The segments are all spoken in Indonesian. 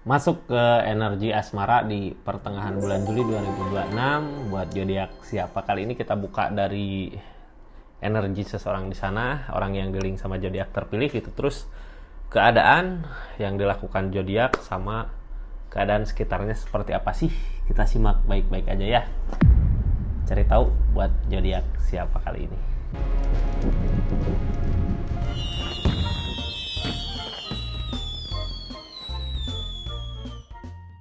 Masuk ke energi asmara di pertengahan bulan Juli 2026 buat zodiak siapa. Kali ini kita buka dari energi seseorang di sana, orang yang dealing sama zodiak terpilih gitu. Terus keadaan yang dilakukan zodiak sama keadaan sekitarnya seperti apa sih? Kita simak baik-baik aja ya. Cari tahu buat zodiak siapa kali ini.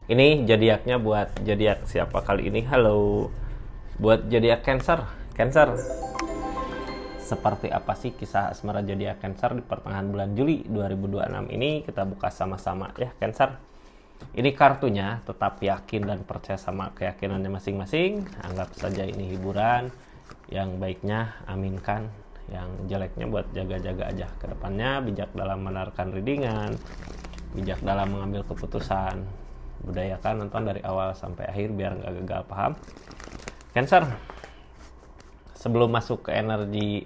Ini zodiaknya buat zodiak siapa kali ini? Halo. Buat zodiak Cancer. Cancer. Seperti apa sih kisah asmara zodiak Cancer di pertengahan bulan Juli 2026 ini? Kita buka sama-sama ya, Cancer. Ini kartunya, tetap yakin dan percaya sama keyakinannya masing-masing. Anggap saja ini hiburan. Yang baiknya aminkan, yang jeleknya buat jaga-jaga aja ke depannya. Bijak dalam menarikan readingan, bijak dalam mengambil keputusan. Budayakan nonton dari awal sampai akhir biar nggak gagal paham. Cancer, sebelum masuk ke energi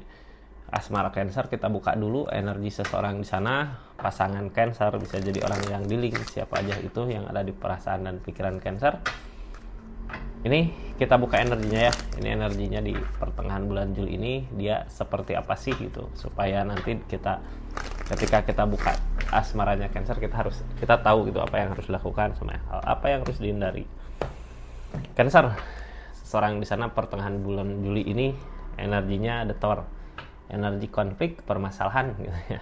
asmara Cancer, kita buka dulu energi seseorang di sana. Pasangan Cancer bisa jadi orang yang dealing, siapa aja itu yang ada di perasaan dan pikiran Cancer. Ini kita buka energinya ya. Ini energinya di pertengahan bulan Juli ini, dia seperti apa sih gitu, supaya nanti ketika kita buka asmaranya Cancer, kita tahu gitu apa yang harus dilakukan sama hal apa yang harus dihindari. Cancer, seseorang di sana pertengahan bulan Juli ini energinya The Tower, energi konflik, permasalahan gitu ya.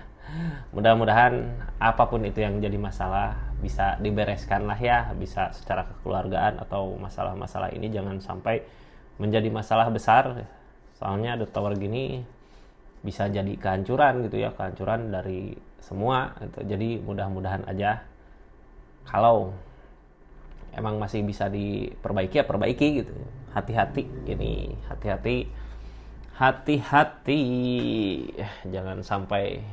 Mudah-mudahan apapun itu yang jadi masalah bisa dibereskan lah ya, bisa secara kekeluargaan atau masalah-masalah ini jangan sampai menjadi masalah besar. Soalnya The Tower gini bisa jadi kehancuran gitu ya, kehancuran dari semua gitu. Jadi mudah-mudahan aja kalau emang masih bisa diperbaiki ya perbaiki gitu. Hati-hati ini, hati-hati jangan sampai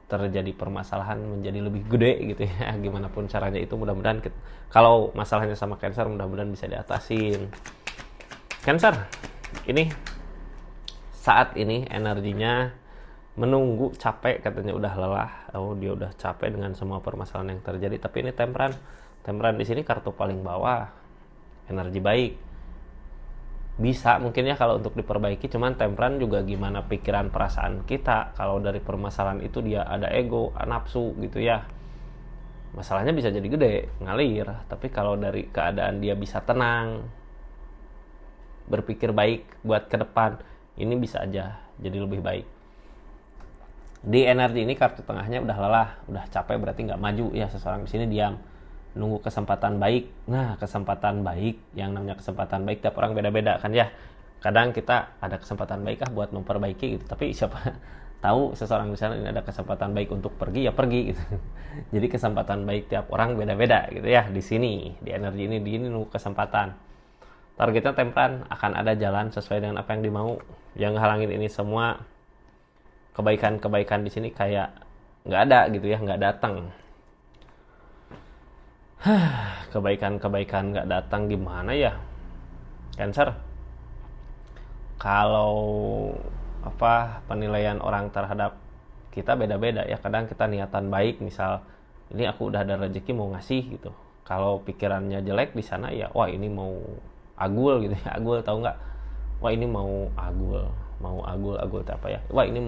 terjadi permasalahan menjadi lebih gede gitu ya. Gimana pun caranya itu, mudah-mudahan kalau masalahnya sama Cancer mudah-mudahan bisa diatasin. Cancer, ini saat ini energinya menunggu, capek katanya, udah lelah. Oh, dia udah capek dengan semua permasalahan yang terjadi. Tapi ini Temperan di sini kartu paling bawah. Energi baik. Bisa mungkin ya kalau untuk diperbaiki, cuman Temperan juga gimana pikiran perasaan kita. Kalau dari permasalahan itu dia ada ego, nafsu gitu ya. Masalahnya bisa jadi gede, ngalir. Tapi kalau dari keadaan dia bisa tenang, berpikir baik buat ke depan, ini bisa aja jadi lebih baik. Di energi ini kartu tengahnya udah lelah, udah capek, berarti nggak maju ya. Seseorang di sini diam, nunggu kesempatan baik. Nah, kesempatan baik, yang namanya kesempatan baik tiap orang beda-beda kan ya. Kadang kita ada kesempatan baik buat memperbaiki gitu, tapi siapa tahu seseorang di sana ini ada kesempatan baik untuk pergi, ya pergi gitu. Jadi kesempatan baik tiap orang beda-beda gitu ya. Di sini, di energi ini nunggu kesempatan. Targetnya Temperan, akan ada jalan sesuai dengan apa yang dimau. Yang halangin ini semua kebaikan-kebaikan di sini kayak nggak ada gitu ya, nggak datang. Kebaikan-kebaikan nggak datang gimana ya, Cancer? Kalau penilaian orang terhadap kita beda-beda ya. Kadang kita niatan baik, misal ini aku udah ada rezeki mau ngasih gitu. Kalau pikirannya jelek di sana ya, wah ini mau agul gitu ya. Agul tahu nggak? Wah ini mau agul apa ya? Wah ini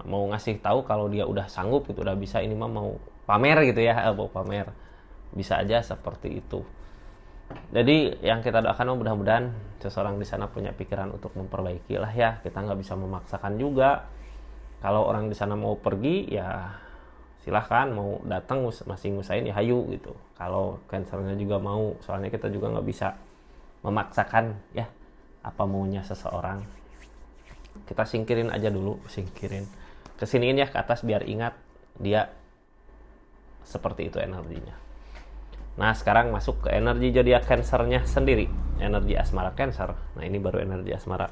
mau ngasih tahu kalau dia udah sanggup gitu, udah bisa, ini mah mau pamer gitu ya, mau pamer. Bisa aja seperti itu. Jadi yang kita doakan mudah-mudahan seseorang di sana punya pikiran untuk memperbaiki lah ya. Kita nggak bisa memaksakan juga. Kalau orang di sana mau pergi ya silahkan, mau datang masih ngusain ya hayu gitu. Kalau Cancernya juga mau, soalnya kita juga nggak bisa memaksakan ya apa maunya seseorang. Kita singkirin aja dulu, kesiniin ya ke atas biar ingat dia seperti itu energinya. Nah, sekarang masuk ke energi zodiak Cancernya sendiri, energi asmara Cancer. Nah, ini baru energi asmara.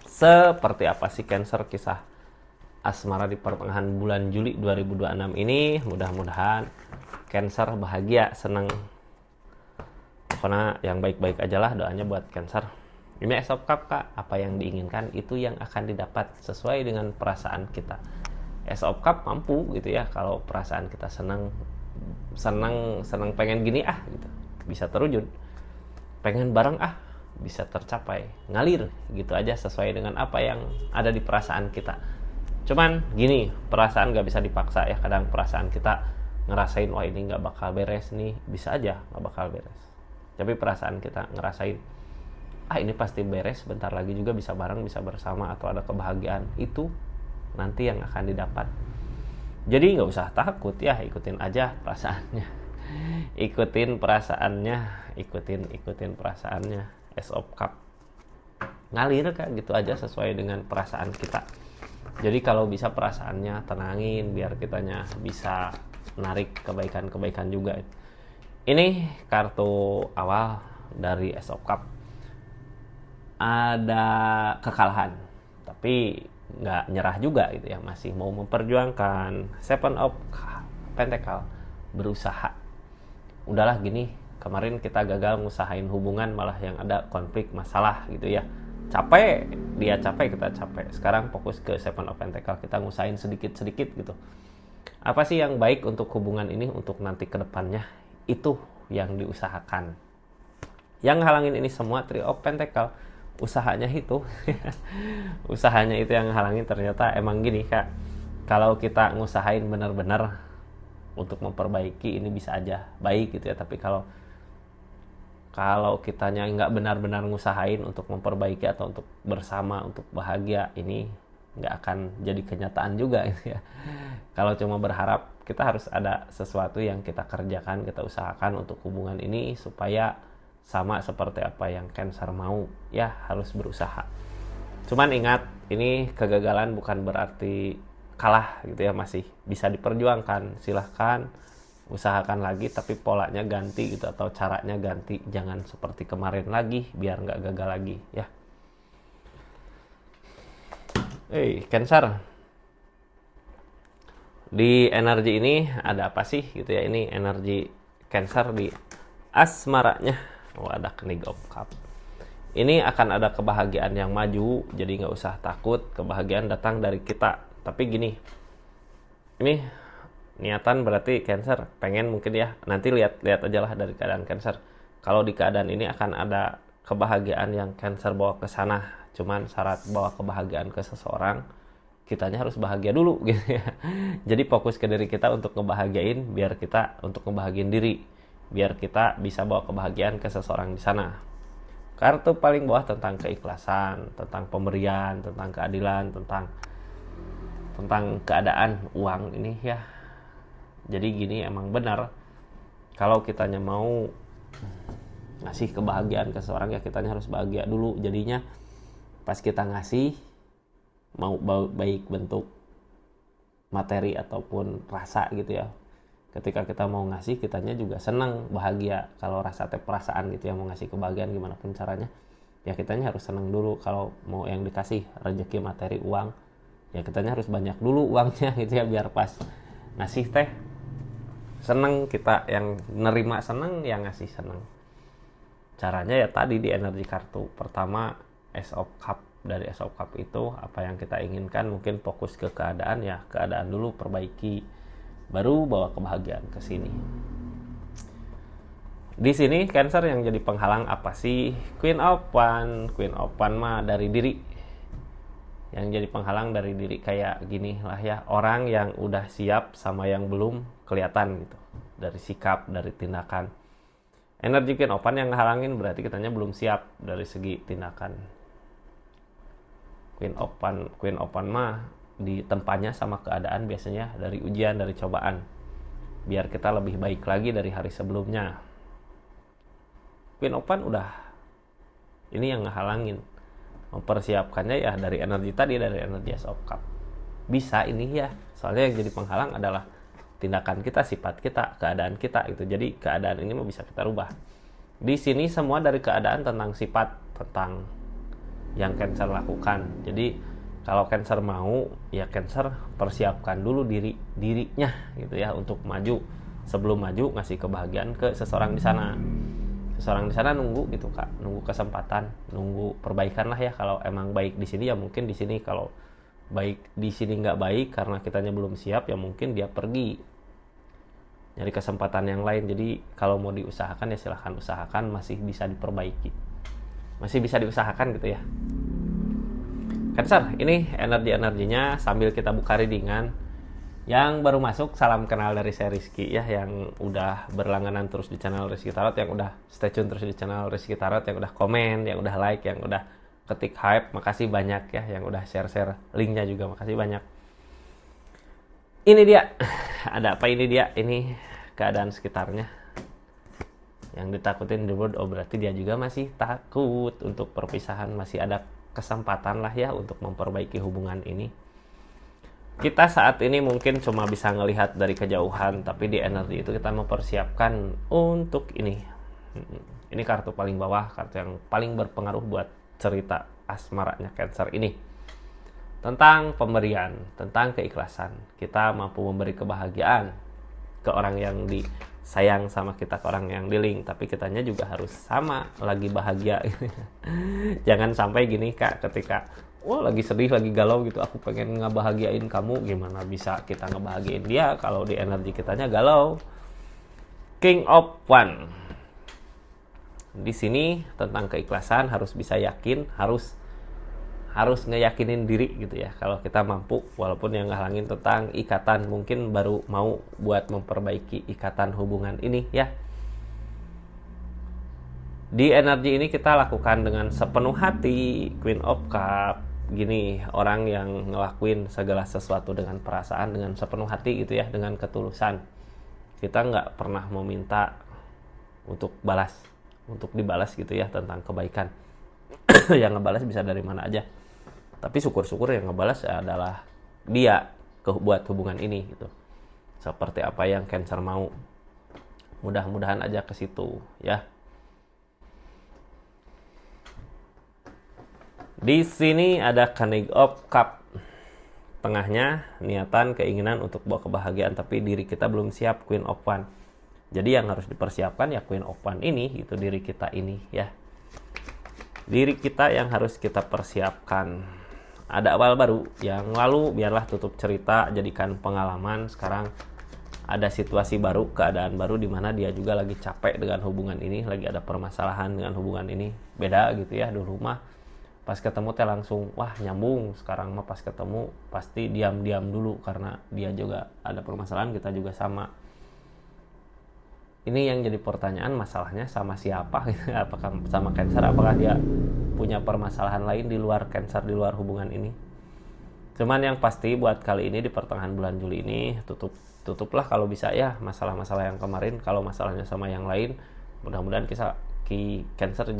Seperti apa sih Cancer kisah asmara di pertengahan bulan Juli 2026 ini? Mudah-mudahan Cancer bahagia, senang. Pokoknya yang baik-baik aja lah doanya buat Cancer. Ini Ace of Cups, Kak. Apa yang diinginkan itu yang akan didapat sesuai dengan perasaan kita. Ace of Cup mampu gitu ya, kalau perasaan kita senang pengen gini gitu, bisa terwujud. Pengen bareng bisa tercapai, ngalir gitu aja sesuai dengan apa yang ada di perasaan kita. Cuman gini, perasaan gak bisa dipaksa ya. Kadang perasaan kita ngerasain wah ini gak bakal beres nih, bisa aja gak bakal beres. Tapi perasaan kita ngerasain ini pasti beres, bentar lagi juga bisa bareng, bisa bersama, atau ada kebahagiaan, itu nanti yang akan didapat. Jadi gak usah takut ya, ikutin aja perasaannya. Ikutin perasaannya. Ace of Cup ngalir kan gitu aja sesuai dengan perasaan kita. Jadi kalau bisa perasaannya tenangin, biar kitanya bisa narik kebaikan-kebaikan juga. Ini kartu awal dari Ace of Cup. Ada kekalahan, tapi nggak nyerah juga gitu ya, masih mau memperjuangkan. Seven of Pentacle, berusaha. Udahlah gini, kemarin kita gagal ngusahain hubungan, malah yang ada konflik, masalah gitu ya. Capek, dia capek, kita capek. Sekarang fokus ke Seven of Pentacle, kita ngusahain sedikit-sedikit gitu. Apa sih yang baik untuk hubungan ini, untuk nanti ke depannya, itu yang diusahakan. Yang halangin ini semua Three of Pentacle, usahanya itu. Usahanya itu yang halangin. Ternyata emang gini Kak, kalau kita ngusahain benar-benar untuk memperbaiki, ini bisa aja baik gitu ya. Tapi kalau kitanya nggak benar-benar ngusahain untuk memperbaiki atau untuk bersama, untuk bahagia, ini nggak akan jadi kenyataan juga gitu ya. Kalau cuma berharap, kita harus ada sesuatu yang kita kerjakan, kita usahakan untuk hubungan ini supaya sama seperti apa yang Cancer mau ya, harus berusaha. Cuman ingat, ini kegagalan bukan berarti kalah gitu ya, masih bisa diperjuangkan. Silahkan usahakan lagi, tapi polanya ganti gitu, atau caranya ganti, jangan seperti kemarin lagi, biar nggak gagal lagi ya. Cancer, di energi ini ada apa sih gitu ya? Ini energi Cancer di asmaranya. Ada King of Cup. Ini akan ada kebahagiaan yang maju, jadi nggak usah takut, kebahagiaan datang dari kita. Tapi gini, ini niatan berarti Cancer pengen mungkin ya, nanti lihat aja lah dari keadaan Cancer. Kalau di keadaan ini akan ada kebahagiaan yang Cancer bawa ke sana. Cuman syarat bawa kebahagiaan ke seseorang, kitanya harus bahagia dulu gitu ya. Jadi fokus ke diri kita untuk ngebahagiain, biar kita untuk ngebahagiain diri, biar kita bisa bawa kebahagiaan ke seseorang di sana. Kartu paling bawah tentang keikhlasan, tentang pemberian, tentang keadilan, tentang keadaan uang ini ya. Jadi gini, emang benar, kalau kitanya mau ngasih kebahagiaan ke seseorang ya, kitanya harus bahagia dulu. Jadinya pas kita ngasih, mau baik bentuk materi ataupun rasa gitu ya, ketika kita mau ngasih, kitanya juga senang, bahagia. Kalau rasa perasaan gitu ya, mau ngasih kebahagiaan gimana pun caranya, ya kitanya harus senang dulu. Kalau mau yang dikasih rezeki, materi, uang, ya kitanya harus banyak dulu uangnya gitu ya, biar pas ngasih teh senang, kita yang nerima senang, yang ngasih senang. Caranya ya tadi di energi kartu pertama, Ace of Cup. Dari Ace of Cup itu apa yang kita inginkan, mungkin fokus ke keadaan ya, keadaan dulu perbaiki, baru bawa kebahagiaan ke sini. Di sini Cancer yang jadi penghalang apa sih? Queen of Wands mah dari diri. Yang jadi penghalang dari diri, kayak gini lah ya, orang yang udah siap sama yang belum kelihatan gitu, dari sikap, dari tindakan. Energi Queen of Wands yang ngehalangin berarti kitanya belum siap dari segi tindakan. Queen of Wands mah di tempatnya sama keadaan biasanya dari ujian, dari cobaan, biar kita lebih baik lagi dari hari sebelumnya. Queen of Wands udah, ini yang ngehalangin, mempersiapkannya ya dari energi tadi, dari energi Ace of Cup. Bisa ini ya, soalnya yang jadi penghalang adalah tindakan kita, sifat kita, keadaan kita gitu. Jadi keadaan ini mau bisa kita rubah. Di sini semua dari keadaan tentang sifat, tentang yang Cancer lakukan. Jadi kalau Cancer mau, ya Cancer persiapkan dulu dirinya gitu ya, untuk maju. Sebelum maju, ngasih kebahagiaan ke seseorang di sana. Seseorang di sana nunggu gitu Kak, nunggu kesempatan, nunggu perbaikan lah ya. Kalau emang baik di sini ya mungkin di sini, kalau baik di sini nggak baik karena kitanya belum siap, ya mungkin dia pergi nyari kesempatan yang lain. Jadi kalau mau diusahakan ya silahkan usahakan, masih bisa diperbaiki, masih bisa diusahakan gitu ya. Cancer, ini energinya sambil kita buka readingan. Yang baru masuk, salam kenal dari saya Rizky ya, yang udah berlangganan terus di channel Rizky Tarot, yang udah stay tune terus di channel Rizky Tarot, yang udah komen, yang udah like, yang udah ketik hype, makasih banyak ya, yang udah share linknya juga makasih banyak. Ini dia, ada apa ini dia? Ini keadaan sekitarnya yang ditakutin the world. Oh berarti dia juga masih takut untuk perpisahan, masih ada kesempatan lah ya untuk memperbaiki hubungan ini. Kita saat ini mungkin cuma bisa ngelihat dari kejauhan, tapi di energi itu kita mempersiapkan untuk ini. Ini kartu paling bawah, kartu yang paling berpengaruh buat cerita asmaranya Cancer ini. Tentang pemberian, tentang keikhlasan. Kita mampu memberi kebahagiaan ke orang yang disayang sama kita, ke orang yang di link, tapi kitanya juga harus sama lagi bahagia. Jangan sampai gini Kak, ketika lagi sedih, lagi galau gitu, aku pengen ngebahagiain kamu, gimana bisa kita ngebahagiain dia kalau di energi kitanya galau. King of One. Di sini tentang keikhlasan, harus bisa yakin, harus ngeyakinin diri gitu ya. Kalau kita mampu, walaupun yang ngehalangin tentang ikatan, mungkin baru mau buat memperbaiki ikatan hubungan ini ya. Di energi ini kita lakukan dengan sepenuh hati. Queen of Cup. Gini, orang yang ngelakuin segala sesuatu dengan perasaan, dengan sepenuh hati gitu ya, dengan ketulusan. Kita nggak pernah meminta untuk dibalas gitu ya, tentang kebaikan. Yang ngebalas bisa dari mana aja, tapi syukur-syukur yang ngebalas adalah dia buat hubungan ini gitu. Seperti apa yang Cancer mau, mudah-mudahan aja ke situ ya. Di sini ada King of Cup. Tengahnya niatan, keinginan untuk bawa kebahagiaan, tapi diri kita belum siap, Queen of One. Jadi yang harus dipersiapkan ya Queen of One ini gitu, diri kita ini ya. Diri kita yang harus kita persiapkan. Ada awal baru, yang lalu biarlah tutup cerita, jadikan pengalaman. Sekarang ada situasi baru, keadaan baru di mana dia juga lagi capek dengan hubungan ini, lagi ada permasalahan dengan hubungan ini. Beda gitu ya, dulu mah pas ketemu teh langsung wah nyambung, sekarang mah pas ketemu pasti diam-diam dulu karena dia juga ada permasalahan, kita juga sama. Ini yang jadi pertanyaan, masalahnya sama siapa gitu? Apakah sama Cancer, apakah dia punya permasalahan lain di luar Cancer, di luar hubungan ini? Cuman yang pasti buat kali ini di pertengahan bulan Juli ini tutuplah kalau bisa ya masalah-masalah yang kemarin. Kalau masalahnya sama yang lain, mudah-mudahan Cancer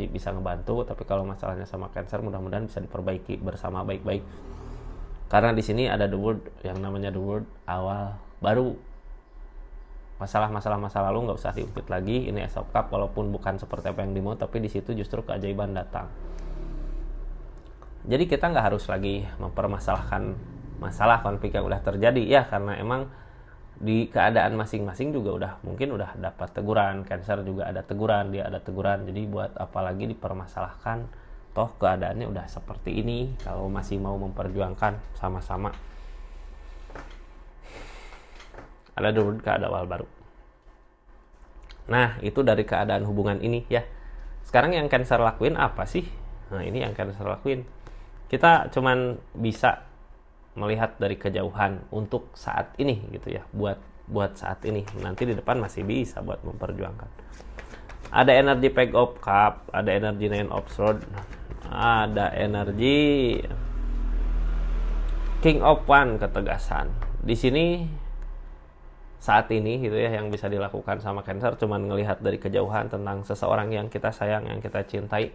bisa ngebantu, tapi kalau masalahnya sama Cancer mudah-mudahan bisa diperbaiki bersama baik-baik. Karena di sini ada the word, yang namanya the word awal baru. Masalah-masalah masa lalu nggak usah diungkit lagi. Ini Ace of Cup, walaupun bukan seperti apa yang dimau, tapi di situ justru keajaiban datang. Jadi kita nggak harus lagi mempermasalahkan masalah konflik yang udah terjadi ya, karena emang di keadaan masing-masing juga mungkin udah dapat teguran. Cancer juga ada teguran, dia ada teguran. Jadi buat apalagi dipermasalahkan, toh keadaannya udah seperti ini. Kalau masih mau memperjuangkan sama-sama, ada awal baru. Nah itu dari keadaan hubungan ini ya. Sekarang yang Cancer lakuin apa sih? Nah ini yang Cancer lakuin, kita cuman bisa melihat dari kejauhan untuk saat ini gitu ya, buat saat ini. Nanti di depan masih bisa buat memperjuangkan. Ada energi Page of Cup, ada energi Nine of Swords, ada energi King of One, ketegasan. Di sini saat ini gitu ya, yang bisa dilakukan sama Cancer cuman ngelihat dari kejauhan tentang seseorang yang kita sayang, yang kita cintai.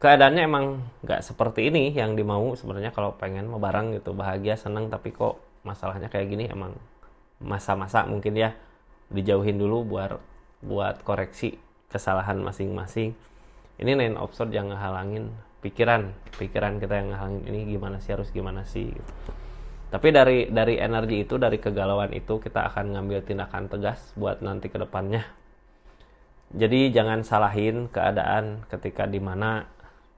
Keadaannya emang nggak seperti ini yang dimau sebenarnya. Kalau pengen mau bareng gitu, bahagia, seneng, tapi kok masalahnya kayak gini, emang masa-masa mungkin ya dijauhin dulu buat koreksi kesalahan masing-masing. Ini Nine of Swords yang ngehalangin pikiran kita, yang ngehalangin ini gimana sih gitu. Tapi dari energi itu, dari kegalauan itu, kita akan ngambil tindakan tegas buat nanti ke depannya. Jadi jangan salahin keadaan ketika dimana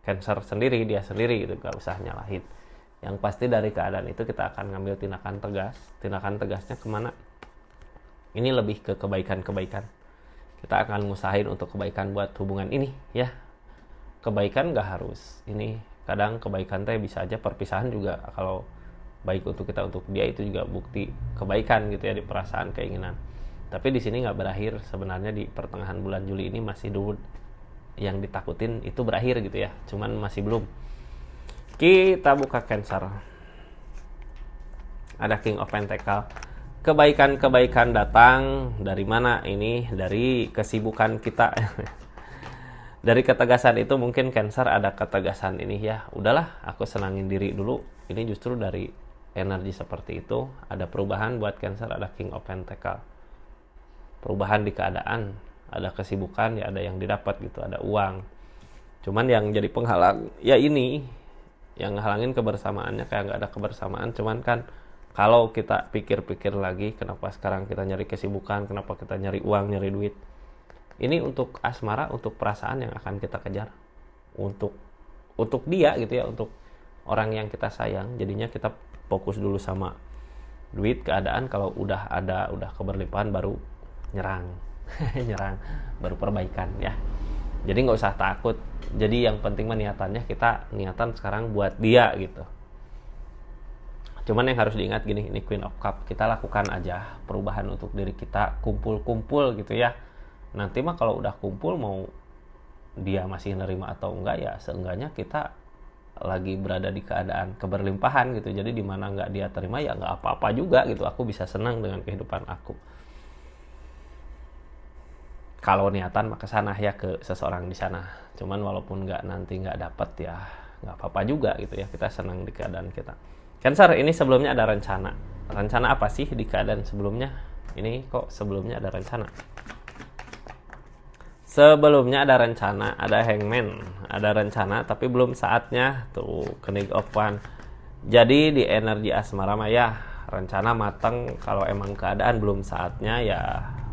Cancer sendiri, dia sendiri gitu, gak usah nyalahin. Yang pasti dari keadaan itu kita akan ngambil tindakan tegas. Tindakan tegasnya kemana? Ini lebih ke kebaikan-kebaikan. Kita akan ngusahain untuk kebaikan buat hubungan ini ya. Kebaikan gak harus ini, kadang kebaikan teh bisa aja perpisahan juga kalau baik untuk kita, untuk dia, itu juga bukti kebaikan gitu ya, di perasaan, keinginan. Tapi di sini nggak berakhir sebenarnya. Di pertengahan bulan Juli ini masih dulu yang ditakutin itu berakhir gitu ya, cuman masih belum. Kita buka Cancer. Ada King of Pentacle. Kebaikan-kebaikan datang dari mana ini? Dari kesibukan kita. Dari ketegasan itu mungkin Cancer ada ketegasan ini ya. Udahlah, aku senangin diri dulu. Ini justru dari energi seperti itu ada perubahan buat Cancer. Ada King of Pentacle. Perubahan di keadaan, ada kesibukan ya, ada yang didapat gitu, ada uang. Cuman yang jadi penghalang ya ini, yang ngehalangin kebersamaannya, kayak nggak ada kebersamaan. Cuman kan kalau kita pikir-pikir lagi, kenapa sekarang kita nyari kesibukan, kenapa kita nyari uang, nyari duit. Ini untuk asmara, untuk perasaan yang akan kita kejar. Untuk dia gitu ya, untuk orang yang kita sayang. Jadinya kita fokus dulu sama duit, keadaan. Kalau udah ada, udah keberlimpahan, baru nyerang. Nyerang, baru perbaikan ya. Jadi nggak usah takut. Jadi yang penting mah niatannya, kita niatan sekarang buat dia gitu. Cuman yang harus diingat gini, ini Queen of Cup, kita lakukan aja perubahan untuk diri kita, kumpul-kumpul gitu ya. Nanti mah kalau udah kumpul, mau dia masih nerima atau enggak ya, seenggaknya kita lagi berada di keadaan keberlimpahan gitu. Jadi dimana nggak dia terima ya nggak apa-apa juga gitu. Aku bisa senang dengan kehidupan aku. Kalau niatan mah kesana ya, ke seseorang di sana. Cuman walaupun nanti nggak dapet ya nggak apa-apa juga gitu ya. Kita senang di keadaan kita. Cancer, ini sebelumnya ada rencana. Rencana apa sih di keadaan sebelumnya? Ini kok sebelumnya ada rencana? Sebelumnya ada rencana, ada Hangman, ada rencana tapi belum saatnya. Tuh, King of One. Jadi di energi asmara mah ya, rencana matang, kalau emang keadaan belum saatnya ya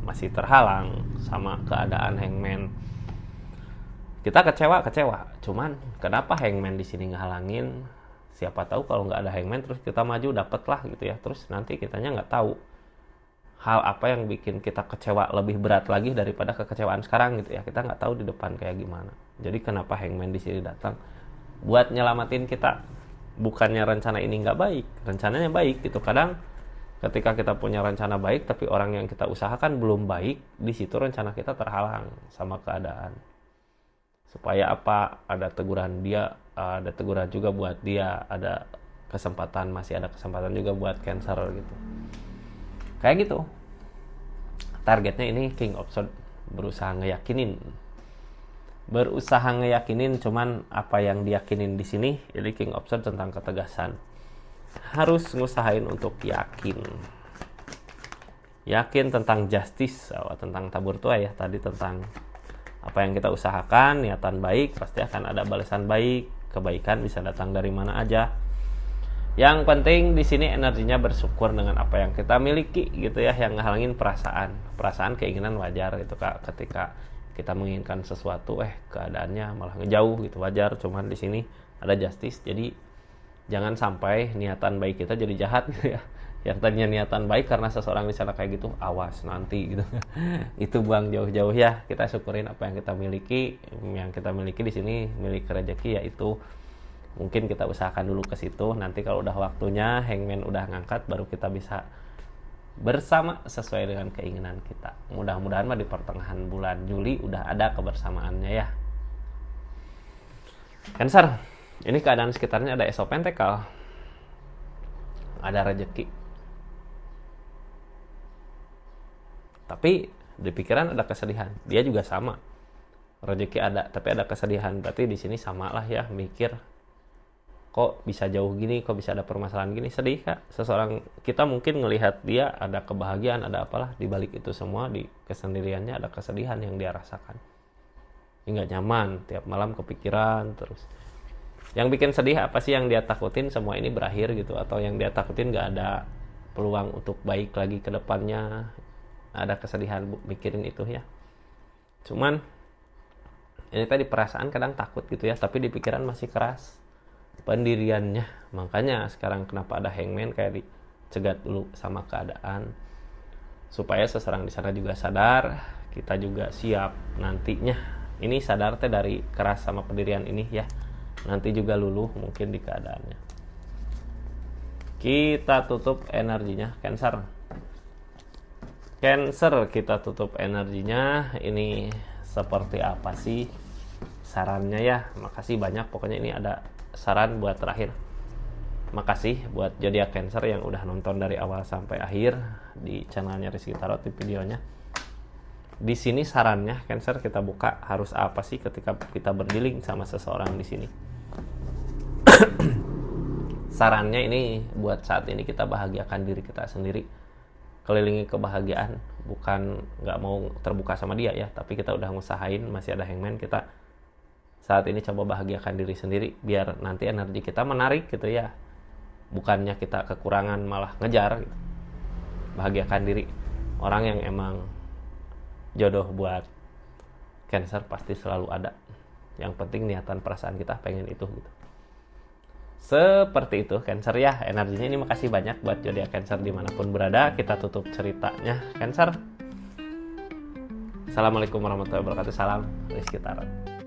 masih terhalang sama keadaan Hangman. Kita kecewa. Cuman kenapa Hangman di sini ngehalangin? Siapa tahu kalau nggak ada Hangman terus kita maju, dapet lah gitu ya. Terus nanti kitanya nggak tahu hal apa yang bikin kita kecewa lebih berat lagi daripada kekecewaan sekarang gitu ya. Kita nggak tahu di depan kayak gimana. Jadi kenapa Hangman di sini datang? Buat nyelamatin kita. Bukannya rencana ini nggak baik, rencananya baik gitu. Kadang ketika kita punya rencana baik tapi orang yang kita usahakan belum baik, di situ rencana kita terhalang sama keadaan. Supaya apa? Ada teguran dia, ada teguran juga buat dia, ada kesempatan, masih ada kesempatan juga buat Cancer gitu. Kayak gitu. Targetnya ini King of Swords, berusaha ngeyakinin, cuman apa yang diyakinin di sini, jadi King of Swords tentang ketegasan. Harus ngusahain untuk yakin tentang justice, tentang tabur tua ya, tadi tentang apa yang kita usahakan, niatan baik pasti akan ada balasan baik. Kebaikan bisa datang dari mana aja. Yang penting di sini energinya bersyukur dengan apa yang kita miliki gitu ya, yang ngehalangin perasaan keinginan wajar gitu Kak. Ketika kita menginginkan sesuatu keadaannya malah ngejauh gitu, wajar. Cuman di sini ada justice, jadi jangan sampai niatan baik kita jadi jahat gitu ya. Yang tadinya niatan baik karena seseorang di sana kayak gitu, awas nanti gitu. Itu buang jauh-jauh ya. Kita syukurin apa yang kita miliki. Yang kita miliki di sini milik rezeki, yaitu mungkin kita usahakan dulu ke situ. Nanti kalau udah waktunya, Hangman udah ngangkat, baru kita bisa bersama sesuai dengan keinginan kita. Mudah-mudahan mah di pertengahan bulan Juli udah ada kebersamaannya ya. Cancer, ini keadaan sekitarnya ada Ace of Pentacle, ada rezeki. Tapi di pikiran ada kesedihan. Dia juga sama. Rezeki ada, tapi ada kesedihan. Berarti di sini sama lah ya, mikir kok bisa jauh gini, kok bisa ada permasalahan gini, sedih Kak. Seseorang kita mungkin ngelihat dia ada kebahagiaan, ada apalah, di balik itu semua, di kesendiriannya ada kesedihan yang dia rasakan. Nggak nyaman, tiap malam kepikiran terus. Yang bikin sedih apa sih? Yang dia takutin semua ini berakhir gitu, atau yang dia takutin nggak ada peluang untuk baik lagi ke depannya. Ada kesedihan mikirin itu ya. Cuman ini tadi perasaan kadang takut gitu ya, tapi di pikiran masih keras. pendiriannya. Makanya sekarang kenapa ada hangman, kayak dicegat dulu sama keadaan supaya seseorang di sana juga sadar, kita juga siap nantinya. Ini sadar teh dari keras sama pendirian ini ya, nanti juga luluh mungkin di keadaannya. Kita tutup energinya Cancer. Kita tutup energinya. Ini seperti apa sih sarannya ya? Makasih banyak, pokoknya ini ada saran buat terakhir. Makasih buat zodiak Cancer yang udah nonton dari awal sampai akhir di channelnya Rizky Tarot di videonya. Di sini sarannya Cancer kita buka, harus apa sih ketika kita berdealing sama seseorang di sini. Sarannya ini buat saat ini kita bahagiakan diri kita sendiri, kelilingi kebahagiaan, bukan nggak mau terbuka sama dia ya, tapi kita udah ngusahain, masih ada hangman, kita saat ini coba bahagiakan diri sendiri biar nanti energi kita menarik gitu ya, bukannya kita kekurangan malah ngejar gitu. Bahagiakan diri. Orang yang emang jodoh buat Cancer pasti selalu ada, yang penting niatan perasaan kita pengen itu gitu. Seperti itu Cancer ya energinya ini. Makasih banyak buat zodiak Cancer dimanapun berada. Kita tutup ceritanya Cancer. Assalamualaikum warahmatullahi wabarakatuh. Salam Rizky Tarot.